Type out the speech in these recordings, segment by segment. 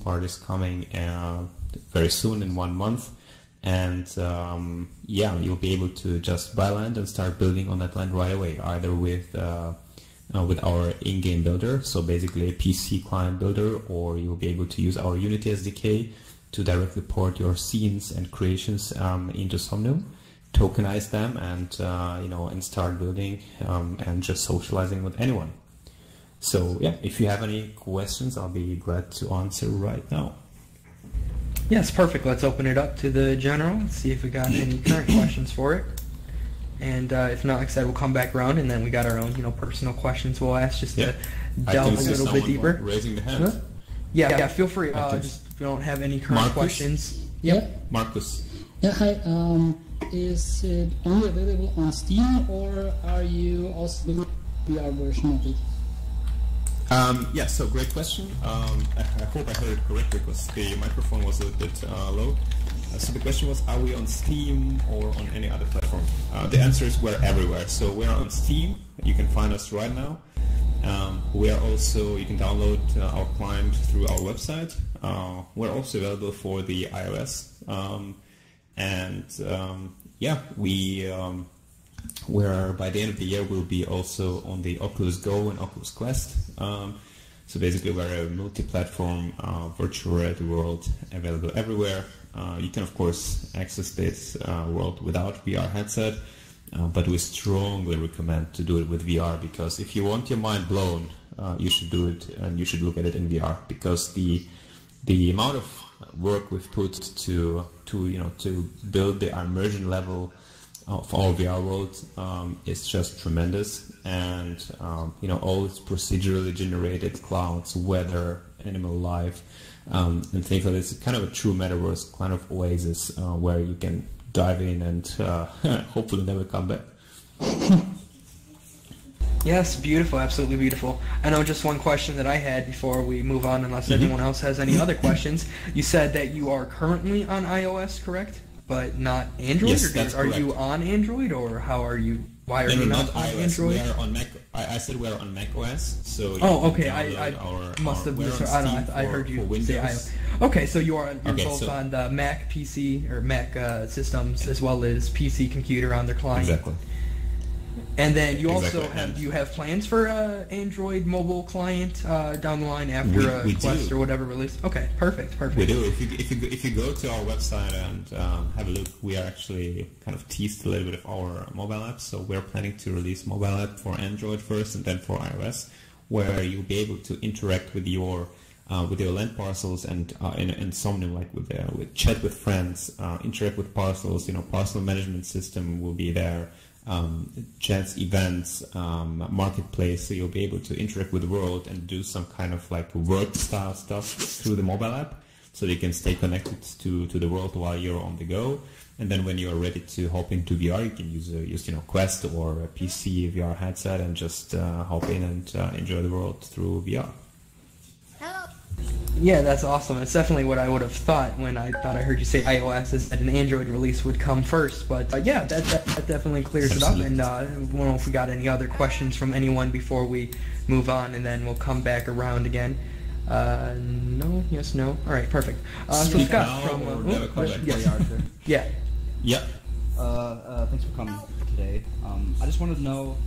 coolest part is coming very soon in 1 month. And yeah, you'll be able to just buy land and start building on that land right away, either with our in-game builder, so basically a PC client builder, or you'll be able to use our Unity SDK to directly port your scenes and creations into Somnium, tokenize them, and and start building and just socializing with anyone. So yeah, if you have any questions, I'll be glad to answer right now. Yes, perfect. Let's open it up to the general and see if we got any current questions for it. And if not, like I said, we'll come back around, and then we got our own, personal questions we'll ask just to delve a little bit deeper. Raising the hand. Huh? Yeah, feel free. Just if you don't have any current questions. Yep. Marcus. Yeah, hi. Is it only available on Steam, or are you also doing the VR version of it? Yeah, so great question. I hope I heard it correctly because the microphone was a bit low. So the question was, are we on Steam or on any other platform? The answer is we're everywhere. So we're on Steam. You can find us right now. We are also, you can download our client through our website. We're also available for the iOS. Yeah, we're by the end of the year we'll be also on the Oculus Go and Oculus Quest. So basically we're a multi-platform virtual reality world available everywhere. You can of course access this world without VR headset, but we strongly recommend to do it with VR, because if you want your mind blown, you should do it, and you should look at it in VR, because the amount of work we've put to build the immersion level of our VR world is just tremendous, and all its procedurally generated clouds, weather, animal life, and things like this. It's kind of a true metaverse, kind of oasis where you can dive in and hopefully never come back. Yes, beautiful, absolutely beautiful. I know just one question that I had before we move on, unless anyone else has any other questions. You said that you are currently on iOS, correct? But not Android? Yes, or that's are correct. you on Android, or how are you? Why are you not on iOS. Android? We are on Mac. I said we're on Mac OS. So okay. I must have misheard. I heard you say iOS. Okay, so you're both on the Mac PC or Mac systems as well as PC computer on their client. Exactly. And then you also do you have plans for Android mobile client down the line after Quest or whatever release? Okay, perfect. We do. If you go to our website and have a look, we are actually kind of teased a little bit of our mobile app. So we're planning to release mobile app for Android first and then for iOS, where you'll be able to interact with your land parcels and in Somnium, like with chat with friends, interact with parcels. Parcel management system will be there. Chats, events, marketplace, so you'll be able to interact with the world and do some kind of like work style stuff through the mobile app, so you can stay connected to the world while you're on the go. And then when you're ready to hop into VR, you can use Quest or a PC VR headset and just hop in and enjoy the world through VR. Yeah, that's awesome. It's definitely what I would have thought when I heard you say iOS, is that an Android release would come first. But yeah, that definitely clears Absolutely. it up. And I don't know if we got any other questions from anyone before we move on, and then we'll come back around again. No, yes, no. All right, perfect. So Scott from yes. Yeah. Yeah. Thanks for coming today. I just wanted to know,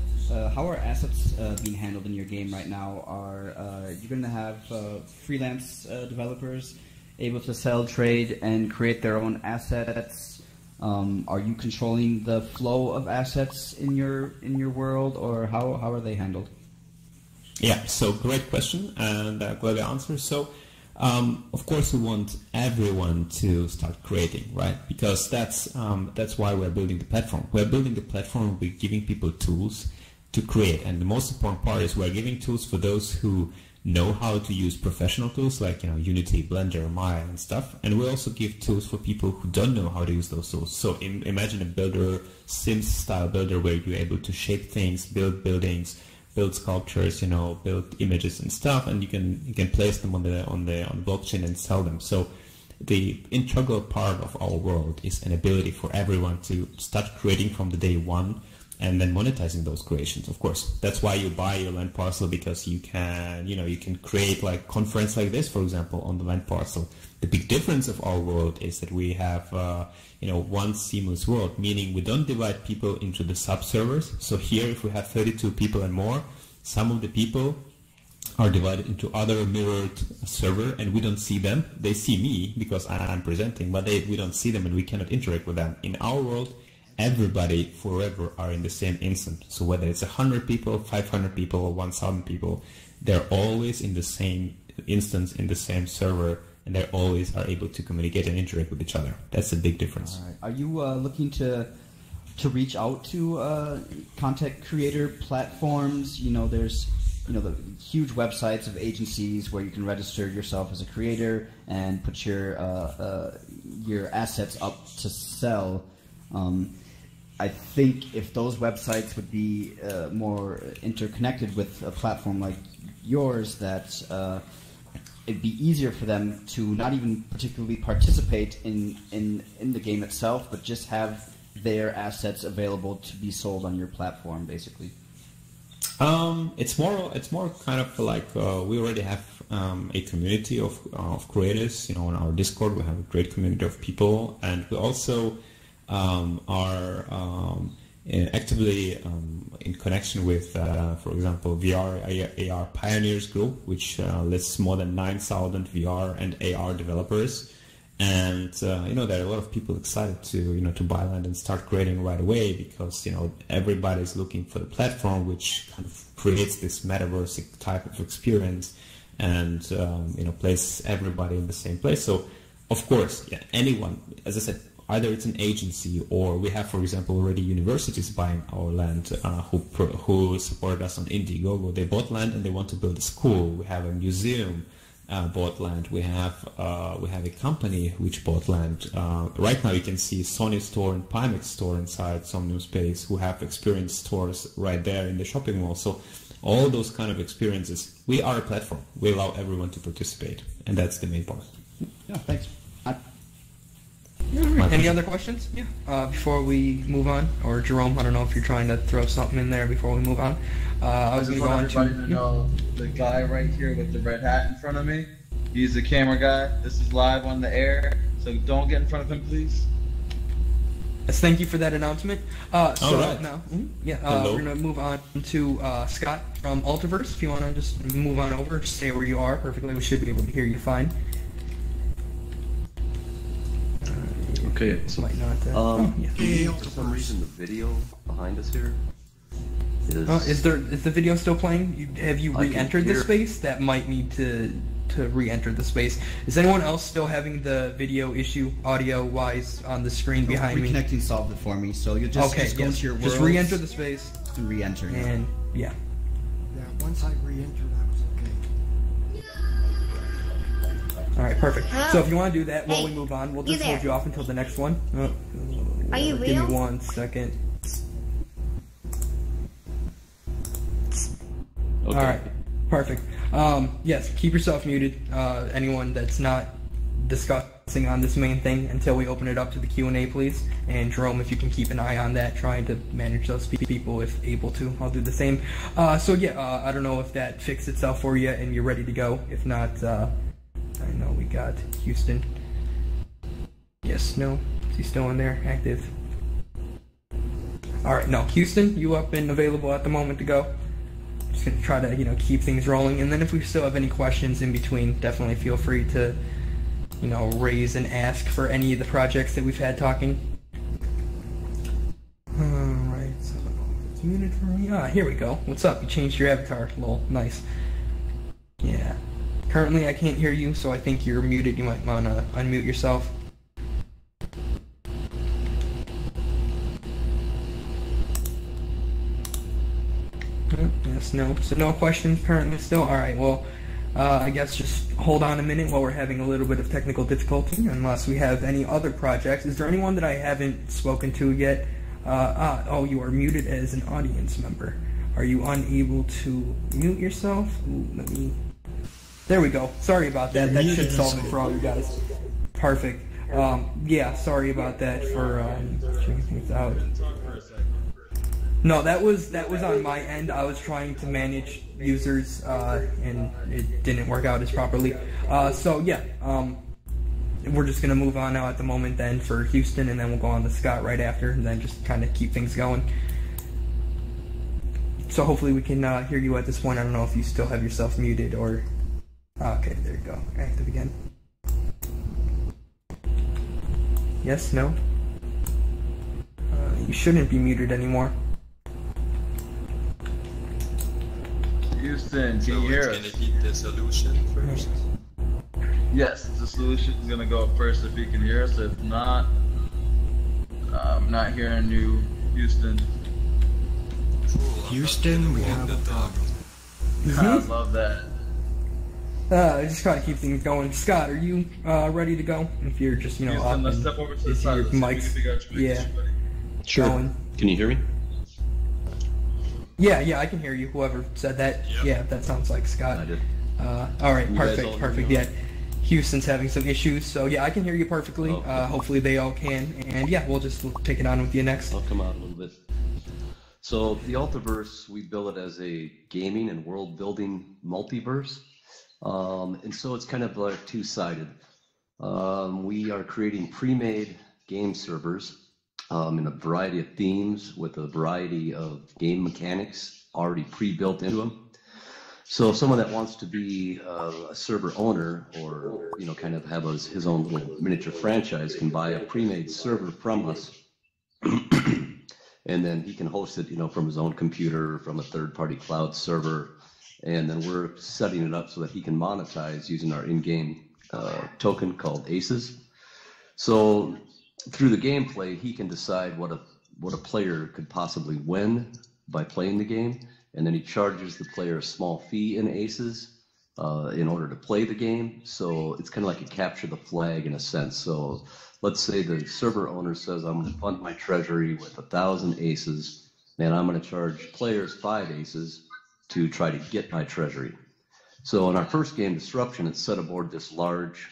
how are assets being handled in your game right now? Are you going to have freelance developers able to sell, trade, and create their own assets? Are you controlling the flow of assets in your world, or how are they handled? Yeah, so great question, and glad to answer. So, of course, we want everyone to start creating, right? Because that's why we're building the platform. We're building the platform. We're giving people tools to create, and the most important part is we're giving tools for those who know how to use professional tools like Unity, Blender, Maya, and stuff. And we also give tools for people who don't know how to use those tools. So imagine a builder, Sims style builder, where you're able to shape things, build buildings, build sculptures, build images and stuff, and you can place them on the blockchain and sell them. So the integral part of our world is an ability for everyone to start creating from the day one and then monetizing those creations. Of course, that's why you buy your land parcel, because you can, you can create like conference like this, for example, on the land parcel. The big difference of our world is that we have, one seamless world, meaning we don't divide people into the sub-servers. So here, if we have 32 people and more, some of the people are divided into other mirrored server, and we don't see them. They see me because I'm presenting, but we don't see them, and we cannot interact with them. In our world, everybody forever are in the same instant. So whether it's 100 people, 500 people, or 1,000 people, they're always in the same instance, in the same server, and they always are able to communicate and interact with each other. That's a big difference. All right. Are you looking to reach out to content creator platforms? There's the huge websites of agencies where you can register yourself as a creator and put your assets up to sell. I think if those websites would be more interconnected with a platform like yours, that it'd be easier for them to not even particularly participate in the game itself, but just have their assets available to be sold on your platform, basically. It's more kind of like we already have a community of creators. On our Discord, we have a great community of people, and we also are actively in connection with, for example, VR AR Pioneers Group, which lists more than 9,000 VR and AR developers. And there are a lot of people excited to buy land and start creating right away, because everybody's looking for the platform which kind of creates this metaverse type of experience, and place everybody in the same place. So of course, anyone, as I said, either it's an agency, or we have, for example, already universities buying our land who support us on Indiegogo. They bought land and they want to build a school. We have a museum bought land. We have a company which bought land. Right now you can see Sony store and Pimax store inside Somnium Space, who have experience stores right there in the shopping mall. So all those kind of experiences, we are a platform. We allow everyone to participate, and that's the main part. Yeah, thanks. Any other questions? Yeah. Before we move on, or Jerome, I don't know if you're trying to throw something in there before we move on. I was going to go on to know the guy right here with the red hat in front of me. He's the camera guy. This is live on the air, so don't get in front of him, please. Yes, thank you for that announcement. All right. Now, we're going to move on to Scott from Ultiverse. If you want to just move on over, just stay where you are perfectly. We should be able to hear you fine. Okay, so might not. for some reason the video behind us here is the video still playing? Have you re-entered the space? That might need to re-enter the space. Is anyone else still having the video issue, audio-wise, on the screen behind me? Reconnecting solved it for me, so you'll just go into your world. Just re-enter the space. And re-enter. And yeah, once I re-entered, I was okay. All right, perfect. So if you want to do that while we move on, we'll just hold you off until the next one. Are you real? Give me 1 second. Okay. All right, perfect. Yes, keep yourself muted. Anyone that's not discussing on this main thing until we open it up to the Q and A, please. And Jerome, if you can keep an eye on that, trying to manage those people if able to. I'll do the same. I don't know if that fixed itself for you and you're ready to go. If not, I know we got Houston. Yes, no, is he still in there, active? All right, no, Houston, you up and available at the moment to go? Just gonna try to keep things rolling, and then if we still have any questions in between, definitely feel free to raise and ask for any of the projects that we've had talking. All right, so it's muted for me. Here we go. What's up? You changed your avatar. Lol, nice. Yeah. Currently, I can't hear you, so I think you're muted. You might want to unmute yourself. Yes, no. So no questions currently still? Alright, well, I guess just hold on a minute while we're having a little bit of technical difficulty, unless we have any other projects. Is there anyone that I haven't spoken to yet? Oh, you are muted as an audience member. Are you unable to mute yourself? Ooh, let me... There we go. Sorry about that. That should solve it for all you guys. Perfect. Yeah, sorry about that for checking things out. No, that was on my end. I was trying to manage users, and it didn't work out as properly. So yeah, we're just gonna move on now at the moment then for Houston, and then we'll go on to Scott right after, and then just kind of keep things going. So hopefully we can hear you at this point. I don't know if you still have yourself muted or. Okay, there you go. Active again. Yes, no? You shouldn't be muted anymore. Houston, can you hear us? It's gonna be the solution first. Yes, the solution is gonna go up first if you can hear us. If not, I'm not hearing you, Houston. Houston, we have a problem. I love that. I just gotta keep things going. Scott, are you ready to go? If you're just, you know, Houston, up let's and step over to the is side. your Let's see if we mic's, can figure out your yeah, mix, buddy. Sure. going. Can you hear me? Yeah, I can hear you. Whoever said that, Yep. Yeah, that sounds like Scott. I did. All right, You guys all perfect. hear me? Yeah, Houston's having some issues, so yeah, I can hear you perfectly. Okay. Hopefully they all can, and yeah, we'll take it on with you next. I'll come out a little bit. So the Ultiverse, we bill it as a gaming and world building multiverse. And so it's kind of like two-sided. We are creating pre-made game servers in a variety of themes with a variety of game mechanics already pre-built into them. So if someone that wants to be a server owner or, you know, kind of have his own little miniature franchise can buy a pre-made server from us. And then he can host it, you know, from his own computer, from a third-party cloud server. And then we're setting it up so that he can monetize using our in-game token called ACES. So through the gameplay, he can decide what a player could possibly win by playing the game. And then he charges the player a small fee in ACES in order to play the game. So it's kind of like a capture the flag in a sense. So let's say the server owner says, I'm going to fund my treasury with 1,000 ACES, and I'm going to charge players 5 ACES to try to get my treasury. So in our first game, Disruption, it's set aboard this large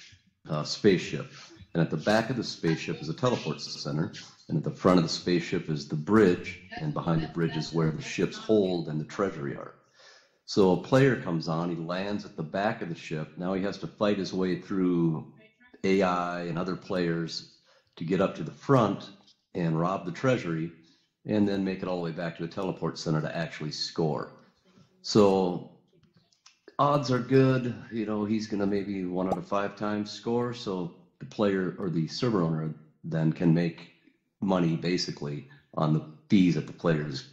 spaceship. And at the back of the spaceship is a teleport center. And at the front of the spaceship is the bridge. And behind the bridge is where the ship's hold and the treasury are. So a player comes on, he lands at the back of the ship. Now he has to fight his way through AI and other players to get up to the front and rob the treasury and then make it all the way back to the teleport center to actually score. So odds are good, you know, he's going to maybe 1 out of 5 times score. So the player or the server owner then can make money basically on the fees that the players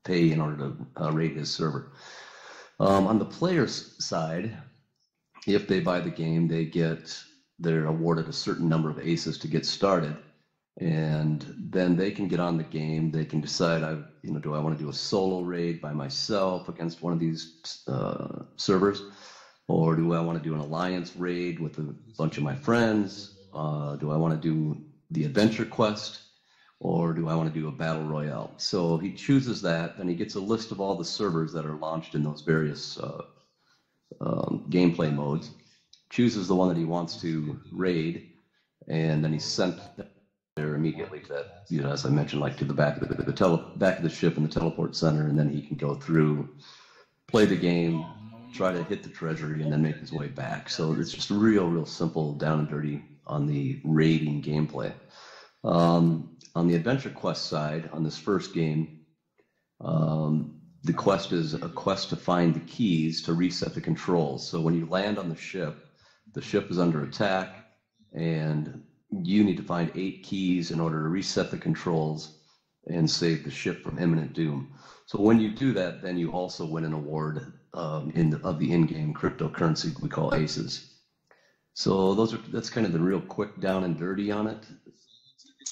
pay in order to rate his server. On the player's side, if they buy the game, they're awarded a certain number of aces to get started. And then they can get on the game. They can decide, do I want to do a solo raid by myself against one of these servers? Or do I want to do an alliance raid with a bunch of my friends? Do I want to do the adventure quest? Or do I want to do a battle royale? So he chooses that, and he gets a list of all the servers that are launched in those various gameplay modes, chooses the one that he wants to raid, and then he's sent there immediately to that, as I mentioned, like to the back of the ship in the teleport center, and then he can go through, play the game, try to hit the treasury, and then make his way back. So it's just real simple, down and dirty on the raiding gameplay. On the adventure quest side, on this first game, the quest is a quest to find the keys to reset the controls. So when you land on the ship is under attack, and you need to find 8 keys in order to reset the controls and save the ship from imminent doom. So when you do that, then you also win an award of the in-game cryptocurrency we call ACES. So that's kind of the real quick down and dirty on it.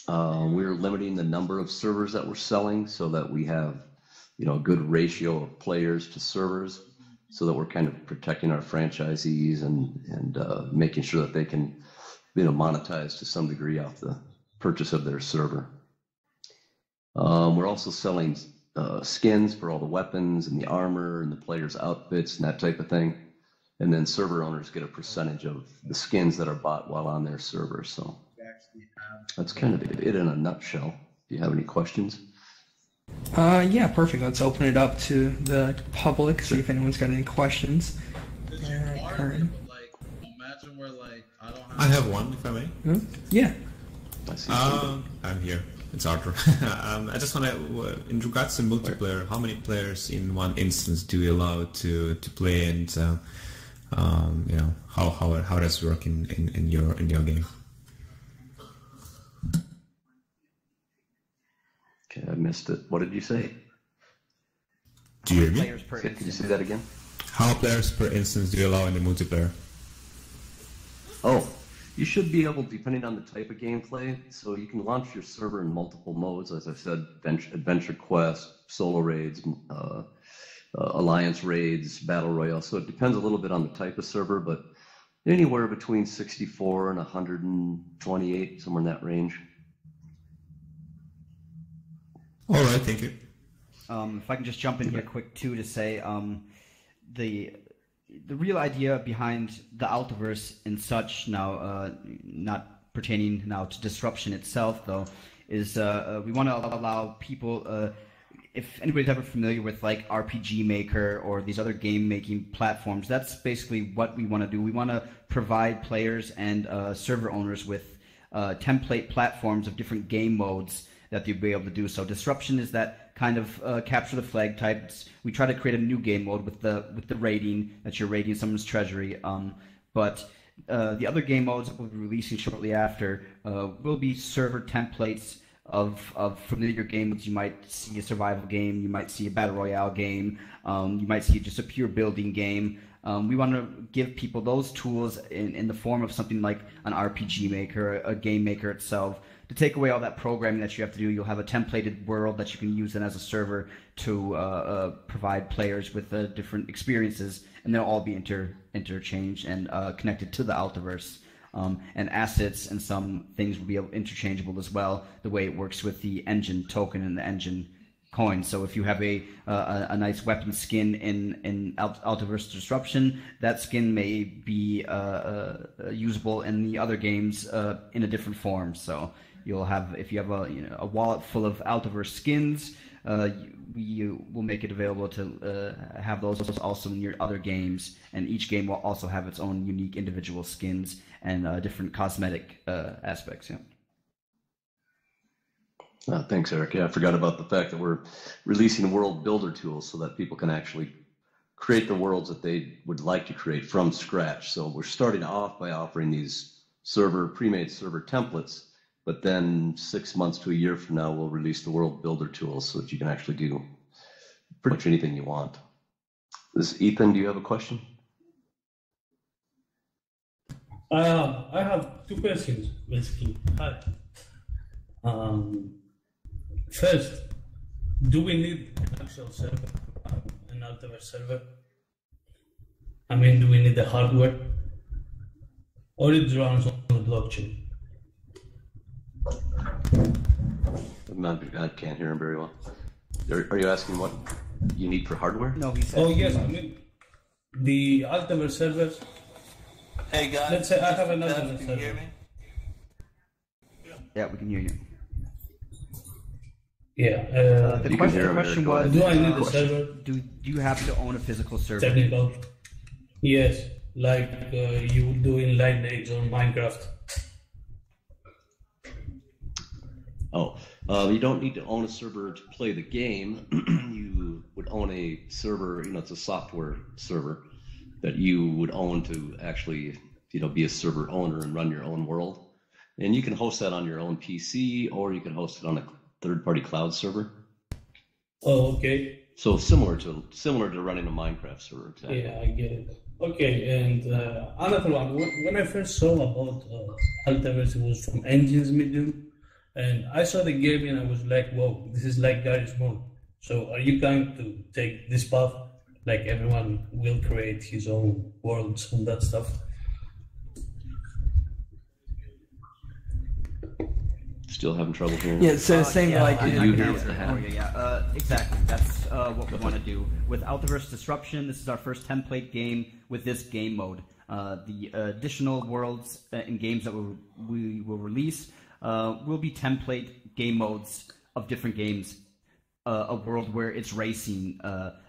We're limiting the number of servers that we're selling so that we have, a good ratio of players to servers, so that we're kind of protecting our franchisees and making sure that they can, monetize to some degree off the purchase of their server. We're also selling skins for all the weapons and the armor and the players' outfits and that type of thing. And then server owners get a percentage of the skins that are bought while on their server. So that's kind of it in a nutshell. Do you have any questions? Yeah, perfect. Let's open it up to the public, see if anyone's got any questions. Imagine where like I have one, if I may. Yeah. I'm here. It's Arthur. I just want to, in regards to multiplayer, how many players in one instance do you allow to play, and how does it work in your game? Okay, I missed it. What did you say? Do you hear me? Players per Could you say that again? How many players per instance do you allow in the multiplayer? Oh, you should be able, depending on the type of gameplay, so you can launch your server in multiple modes, as I said, adventure quest, solo raids, alliance raids, battle royale. So it depends a little bit on the type of server, but anywhere between 64 and 128, somewhere in that range. All right, thank you. If I can just jump in here quick too to say the real idea behind the Altiverse and such now, not pertaining now to disruption itself though, is we want to allow people, if anybody's ever familiar with like RPG Maker or these other game making platforms, that's basically what we want to do. We want to provide players and server owners with template platforms of different game modes that they'll be able to do. So disruption is that kind of capture the flag type. We try to create a new game mode with the raiding, that you're raiding someone's treasury. But the other game modes that we'll be releasing shortly after will be server templates of familiar games. You might see a survival game, you might see a battle royale game, you might see just a pure building game. We want to give people those tools in the form of something like an RPG Maker, a game maker itself, to take away all that programming that you have to do. You'll have a templated world that you can use then as a server to provide players with different experiences, and they'll all be interchanged and connected to the Altiverse. And assets and some things will be interchangeable as well, the way it works with the engine token and the engine coin. So if you have a nice weapon skin in Altiverse Disruption, that skin may be usable in the other games in a different form. So you'll have, if you have a wallet full of Altiverse skins, we will make it available to have those also in your other games, and each game will also have its own unique individual skins and different cosmetic aspects. Yeah. Thanks, Eric. Yeah, I forgot about the fact that we're releasing world builder tools so that people can actually create the worlds that they would like to create from scratch. So we're starting off by offering these pre-made server templates, but then 6 months to a year from now, we'll release the world builder tools so that you can actually do pretty much anything you want. Ethan, do you have a question? I have two questions, basically. Hi. First, do we need an actual server, an Altiverse server? I mean, do we need the hardware? Or it runs on the blockchain? I can't hear him very well. Are you asking what you need for hardware? No, he said. Oh, yes, I mean, the Altiverse servers. Hey guys, let's say I have an Altiverse server. Can you hear me? Yeah, we can hear you. Yeah. The question was, do I need a server? Do you have to own a physical server? Technical. Yes, like you would do in Lineage or Minecraft. You don't need to own a server to play the game. You would own a server, it's a software server that you would own to actually, be a server owner and run your own world. And you can host that on your own PC, or you can host it on a third-party cloud server. Oh, okay. So similar to running a Minecraft server, exactly. Yeah, I get it. Okay, and another one. When I first saw about Altiverse, it was from Engines Medium, and I saw the game and I was like, whoa, this is like Garry's Mod. So are you going to take this path? Like everyone will create his own worlds and that stuff? Still having trouble hearing. Yeah, so same like exactly. That's what we want to do with Altiverse Disruption. This is our first template game with this game mode. The additional worlds and games that we will release will be template game modes of different games a world where it's racing.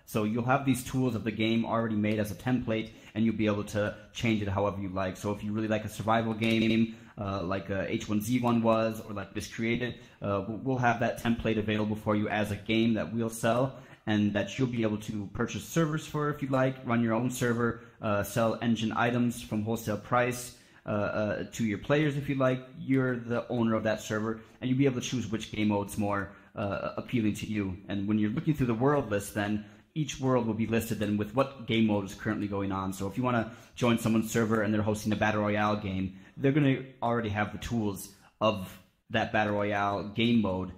So you'll have these tools of the game already made as a template, and you'll be able to change it however you like. So if you really like a survival game, like H1Z1 was, or like this created, we'll have that template available for you as a game that we'll sell, and that you'll be able to purchase servers for if you like, run your own server, sell engine items from wholesale price to your players if you like. You're the owner of that server, and you'll be able to choose which game mode's more appealing to you. And when you're looking through the world list, then each world will be listed then with what game mode is currently going on. So if you want to join someone's server and they're hosting a Battle Royale game, they're going to already have the tools of that Battle Royale game mode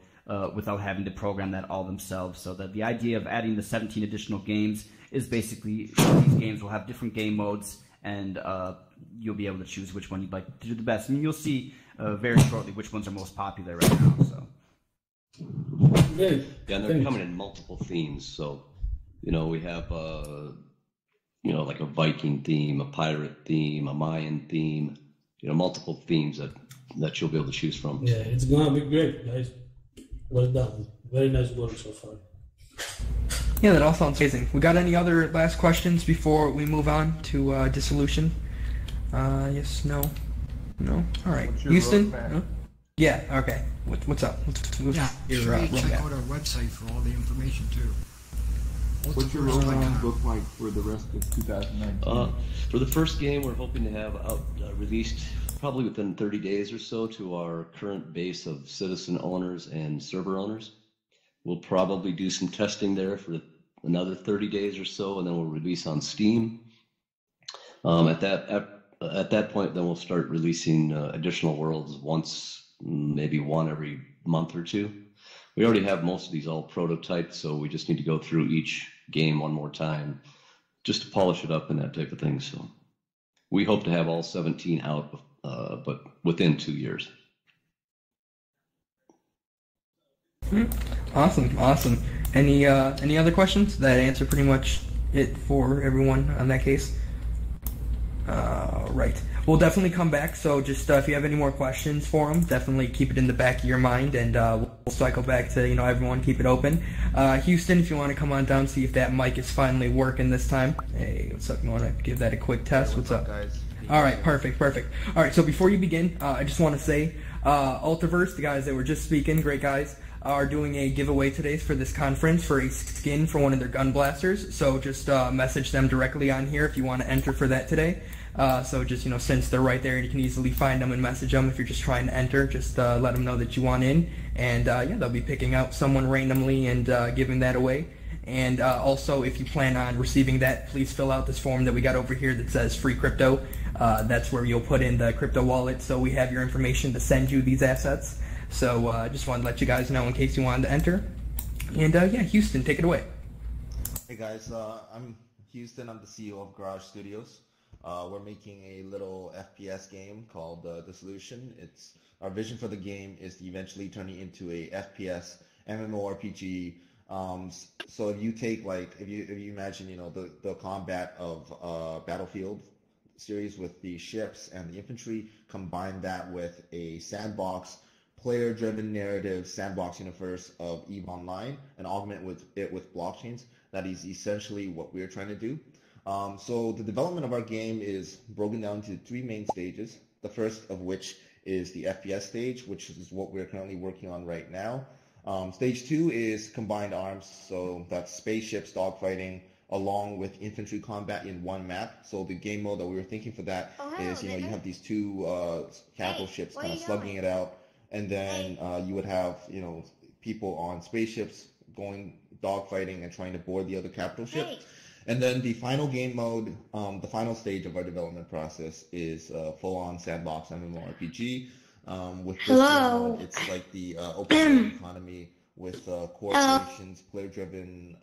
without having to program that all themselves. So that the idea of adding the 17 additional games is basically these games will have different game modes, and you'll be able to choose which one you'd like to do the best. And you'll see very shortly which ones are most popular right now. So. Yeah, and they're coming in multiple themes. So, we have, like a Viking theme, a pirate theme, a Mayan theme, multiple themes that you'll be able to choose from. Yeah, it's going to be great, guys. Well done. Very nice work so far. Yeah, that all sounds amazing. We got any other last questions before we move on to Dissolution? Yes, no? No? All right. Houston? Huh? Yeah, okay. What's up? Yeah, check out our website for all the information, too. What's your roadmap look like for the rest of 2019? For the first game, we're hoping to have out released probably within 30 days or so to our current base of citizen owners and server owners. We'll probably do some testing there for another 30 days or so, and then we'll release on Steam. At that point, then we'll start releasing additional worlds maybe one every month or two. We already have most of these all prototyped, so we just need to go through each game one more time just to polish it up and that type of thing. So we hope to have all 17 out, but within 2 years. Awesome. Any other questions? That answer pretty much it for everyone on that case. Right. We'll definitely come back, so just if you have any more questions for them, definitely keep it in the back of your mind, and we'll cycle back to, everyone keep it open. Houston, if you want to come on down, see if that mic is finally working this time. Hey, what's up? You want to give that a quick test? What's up, guys? All right, perfect. All right, so before you begin, I just want to say, UniVRse, the guys that were just speaking, great guys, are doing a giveaway today for this conference for a skin for one of their gun blasters. So just message them directly on here if you want to enter for that today. So just, since they're right there, you can easily find them and message them if you're just trying to enter. Just let them know that you want in. And yeah, they'll be picking out someone randomly and giving that away. And also, if you plan on receiving that, please fill out this form that we got over here that says free crypto. That's where you'll put in the crypto wallet, so we have your information to send you these assets. So just wanted to let you guys know in case you wanted to enter. And yeah, Houston, take it away. Hey guys, I'm Houston. I'm the CEO of Garage Studios. We're making a little FPS game called Dissolution. Our vision for the game is to eventually turn it into a FPS MMORPG. So if you take if you imagine the combat of Battlefield series with the ships and the infantry, combine that with a sandbox player-driven narrative sandbox universe of EVE Online, and augment it with blockchains. That is essentially what we're trying to do. So the development of our game is broken down into 3 main stages. The first of which is the FPS stage, which is what we're currently working on right now. Stage 2 is combined arms, so that's spaceships, dogfighting, along with infantry combat in one map. So the game mode that we were thinking for that is, you have these 2 capital ships kind of slugging it out, and then you would have, people on spaceships going dogfighting and trying to board the other capital ship. And then the final game mode, the final stage of our development process is full-on sandbox MMORPG. With this game mode, it's like the open world economy with corporations, player-driven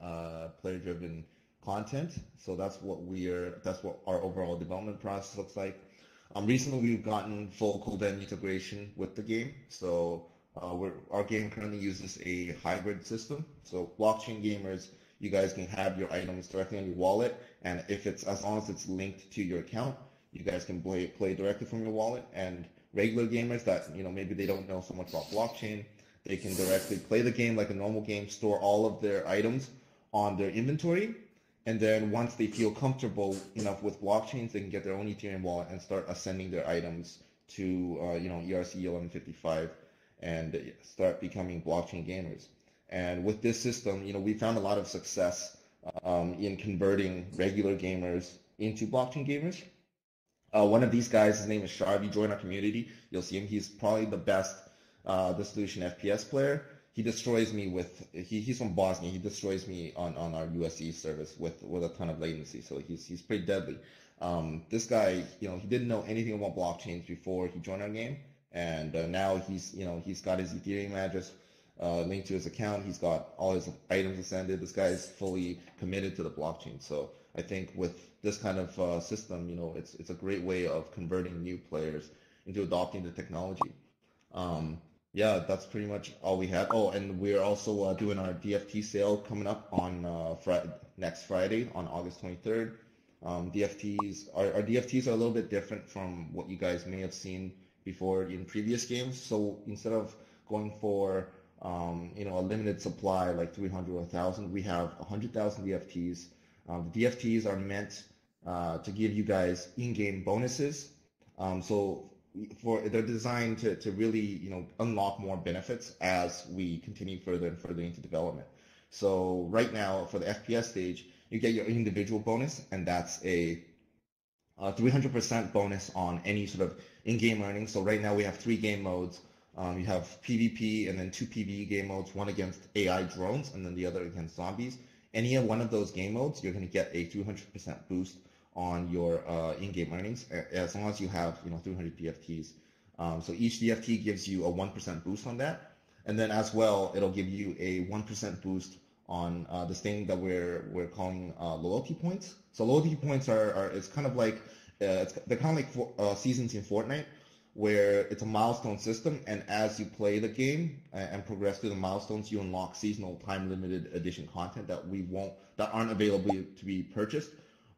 content. So that's what our overall development process looks like. Recently, we've gotten full Coden integration with the game. So our game currently uses a hybrid system. So blockchain gamers, you guys can have your items directly on your wallet, and as long as it's linked to your account, you guys can play directly from your wallet. And regular gamers that maybe they don't know so much about blockchain, They can directly play the game like a normal game, store all of their items on their inventory, and then once they feel comfortable enough with blockchains, they can get their own Ethereum wallet and start ascending their items to ERC 1155 and start becoming blockchain gamers. And with this system, we found a lot of success in converting regular gamers into blockchain gamers. One of these guys, his name is Shar. If you join our community, you'll see him. He's probably the best Dissolution FPS player. He destroys me he's from Bosnia. He destroys me on our USE service with a ton of latency. So he's pretty deadly. This guy, he didn't know anything about blockchains before he joined our game, and now he's got his Ethereum address linked to his account. He's got all his items ascended. This guy is fully committed to the blockchain. So I think with this kind of system, it's a great way of converting new players into adopting the technology. Yeah, that's pretty much all we had. Oh, and we're also doing our DFT sale coming up on next Friday on August 23rd. Our DFTs are a little bit different from what you guys may have seen before in previous games. So instead of going for a limited supply like 300 or 1,000, we have 100,000 DFTs. The DFTs are meant to give you guys in-game bonuses. They're designed to really unlock more benefits as we continue further and further into development. So right now for the FPS stage, you get your individual bonus, and that's a 300% bonus on any sort of in-game earnings. So right now we have 3 game modes. You have PvP and then 2 PvE game modes, one against AI drones and then the other against zombies. Any one of those game modes, you're going to get a 200% boost on your in-game earnings, as long as you have 300 DFTs. So each DFT gives you a 1% boost on that, and then as well, it'll give you a 1% boost on this thing that we're calling loyalty points. So loyalty points it's kind of like they're kind of like seasons in Fortnite, where it's a milestone system, and as you play the game and progress through the milestones, you unlock seasonal time-limited edition content that aren't available to be purchased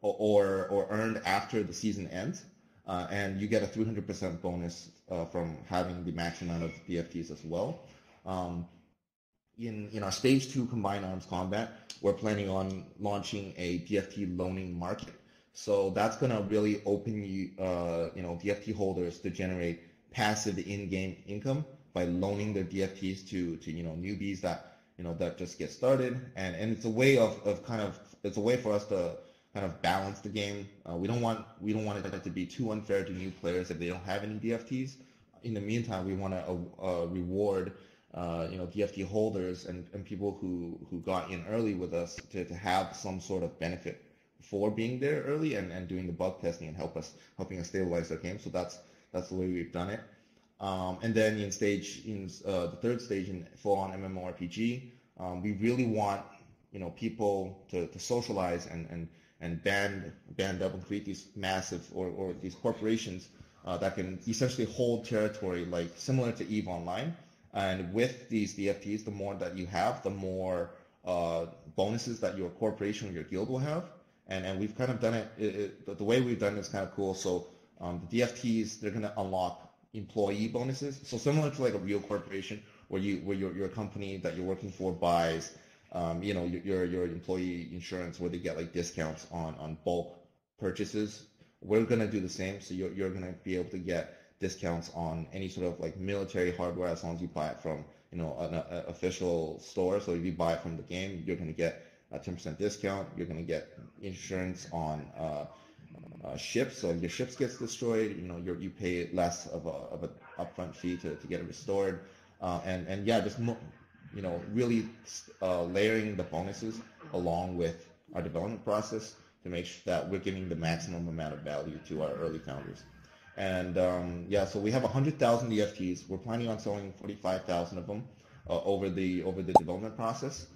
or earned after the season ends, and you get a 300% bonus from having the max amount of DFTs as well. In our Stage 2 Combined Arms Combat, we're planning on launching a DFT loaning market. So that's going to really open DFT holders to generate passive in-game income by loaning their DFTs to newbies that just get started, and it's a way it's a way for us to kind of balance the game. We don't want it to be too unfair to new players if they don't have any DFTs. In the meantime, we want to reward DFT holders and people who got in early with us to have some sort of benefit for being there early and doing the bug testing and helping us stabilize their game. So that's the way we've done it. And then in the third stage in full-on MMORPG, we really want people to socialize and band up and create these massive or these corporations that can essentially hold territory like similar to EVE Online. And with these DFTs, the more that you have, the more bonuses that your corporation or your guild will have. And we've kind of done it, the way we've done it is kind of cool. So the DFTs, they're going to unlock employee bonuses. So similar to like a real corporation where your company that you're working for buys your employee insurance, where they get like discounts on bulk purchases. We're going to do the same. So you're going to be able to get discounts on any sort of like military hardware as long as you buy it from an official store. So if you buy it from the game, you're going to get a 10% discount. You're going to get insurance on ships. So if your ships gets destroyed, you pay less of an upfront fee to get it restored. And yeah, just really layering the bonuses along with our development process to make sure that we're giving the maximum amount of value to our early founders. And so we have 100,000 DFTs. We're planning on selling 45,000 of them over the development process.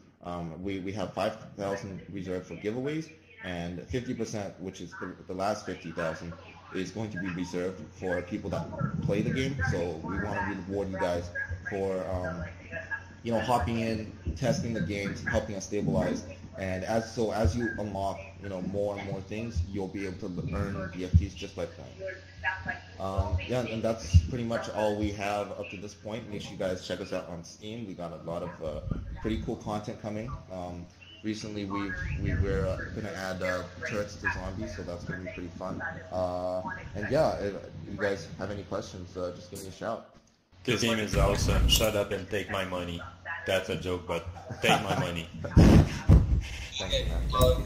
We have 5,000 reserved for giveaways, and 50%, which is the last 50,000, is going to be reserved for people that play the game. So we want to reward you guys for hopping in, testing the games, helping us stabilize, And as you unlock, more and more things, you'll be able to earn BFTs just by playing. Yeah, and that's pretty much all we have up to this point. Make sure you guys check us out on Steam. We got a lot of pretty cool content coming. Recently, we were going to add turrets to zombies, so that's going to be pretty fun. And yeah, if you guys have any questions, just give me a shout. This game is awesome. Shut up and take my money. That's a joke, but take my money. Okay,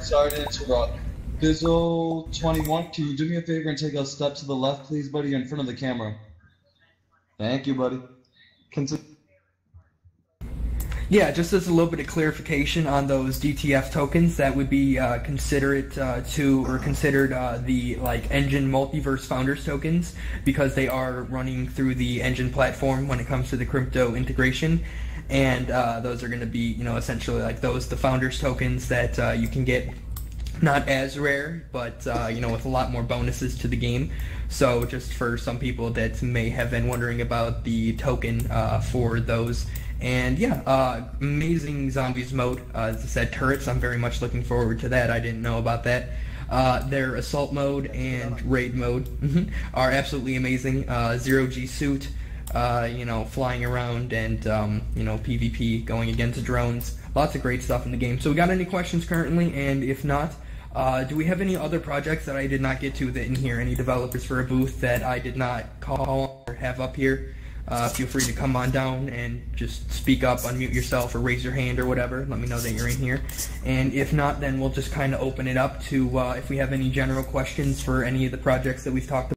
sorry to interrupt. Bizzle21, can you do me a favor and take a step to the left, please, buddy, in front of the camera? Thank you, buddy. Yeah, just as a little bit of clarification on those DTF tokens, that would be considered the Engine Multiverse Founders tokens, because they are running through the Engine platform when it comes to the crypto integration, and those are going to be essentially like the Founders tokens that you can get not as rare, but with a lot more bonuses to the game. So just for some people that may have been wondering about the token for those. And yeah, amazing zombies mode. As I said, turrets, I'm very much looking forward to that. I didn't know about that. Their assault mode and raid mode are absolutely amazing. Zero-G suit, flying around, and PvP going against drones. Lots of great stuff in the game. So we got any questions currently? And if not, do we have any other projects that I did not get to that in here? Any developers for a booth that I did not call or have up here? Feel free to come on down and just speak up, unmute yourself, or raise your hand or whatever. Let me know that you're in here. And if not, then we'll just kind of open it up to if we have any general questions for any of the projects that we've talked about.